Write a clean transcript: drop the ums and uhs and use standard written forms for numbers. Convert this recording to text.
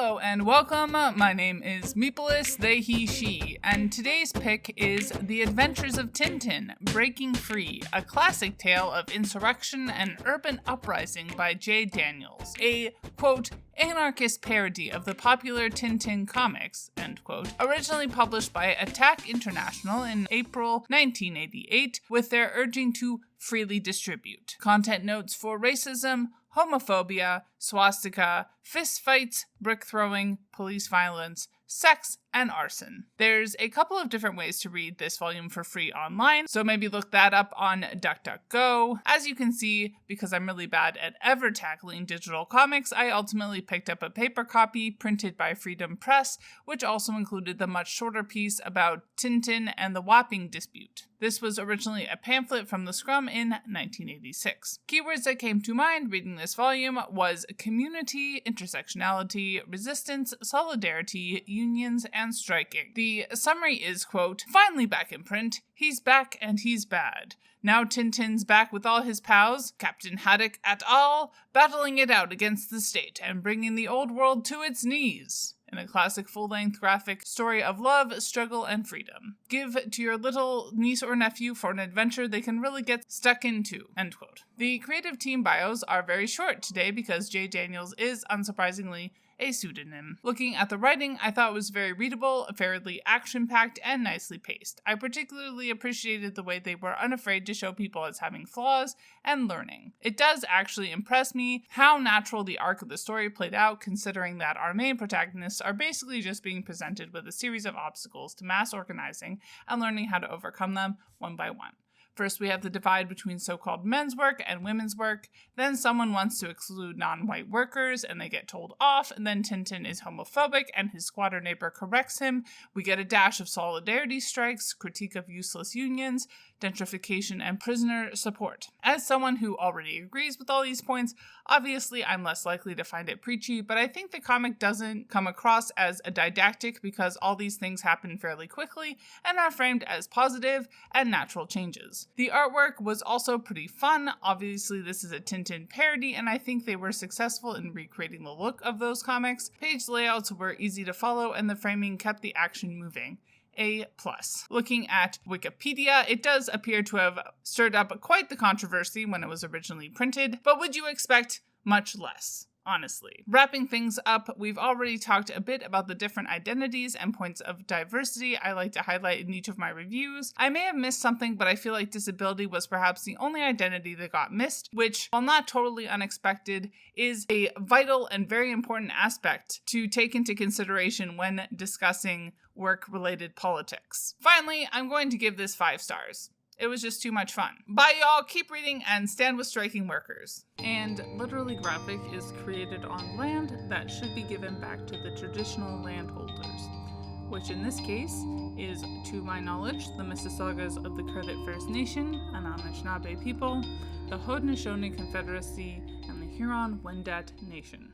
Hello and welcome. My name is Meepolis, they, he, she, and today's pick is The Adventures of Tintin, Breaking Free, a classic tale of insurrection and urban uprising by J. Daniels, a, quote, anarchist parody of the popular Tintin comics, end quote, originally published by Attack International in April 1988 with their urging to freely distribute. Content notes for racism, homophobia, swastika, fistfights, brick throwing, police violence, sex, and arson. There's a couple of different ways to read this volume for free online, so maybe look that up on DuckDuckGo. As you can see, because I'm really bad at ever tackling digital comics, I ultimately picked up a paper copy printed by Freedom Press, which also included the much shorter piece about Tintin and the Wapping dispute. This was originally a pamphlet from the Scrum in 1986. Keywords that came to mind reading this volume was community, intersectionality, resistance, solidarity, unions, and striking. The summary is, quote, finally back in print, he's back and he's bad. Now Tintin's back with all his pals, Captain Haddock et al., battling it out against the state and bringing the old world to its knees. In a classic full-length graphic story of love, struggle, and freedom. Give to your little niece or nephew for an adventure they can really get stuck into, end quote. The creative team bios are very short today because J. Daniels is, unsurprisingly, a pseudonym. Looking at the writing, I thought it was very readable, fairly action-packed, and nicely paced. I particularly appreciated the way they were unafraid to show people as having flaws and learning. It does actually impress me how natural the arc of the story played out, considering that our main protagonists are basically just being presented with a series of obstacles to mass organizing and learning how to overcome them one by one. First, we have the divide between so-called men's work and women's work. Then someone wants to exclude non-white workers and they get told off. And then Tintin is homophobic and his squatter neighbor corrects him. We get a dash of solidarity strikes, critique of useless unions, gentrification, and prisoner support. As someone who already agrees with all these points, obviously I'm less likely to find it preachy, but I think the comic doesn't come across as a didactic because all these things happen fairly quickly and are framed as positive and natural changes. The artwork was also pretty fun. Obviously this is a Tintin parody and I think they were successful in recreating the look of those comics. Page layouts were easy to follow and the framing kept the action moving. A+. Looking at Wikipedia, it does appear to have stirred up quite the controversy when it was originally printed, but would you expect much less? Honestly. Wrapping things up, we've already talked a bit about the different identities and points of diversity I like to highlight in each of my reviews. I may have missed something, but I feel like disability was perhaps the only identity that got missed, which, while not totally unexpected, is a vital and very important aspect to take into consideration when discussing work-related politics. Finally, I'm going to give this 5 stars. It was just too much fun. Bye y'all, keep reading and stand with striking workers. And Literally Graphic is created on land that should be given back to the traditional landholders, which in this case is, to my knowledge, the Mississaugas of the Credit First Nation, an Anishinaabe people, the Haudenosaunee Confederacy, and the Huron-Wendat Nation.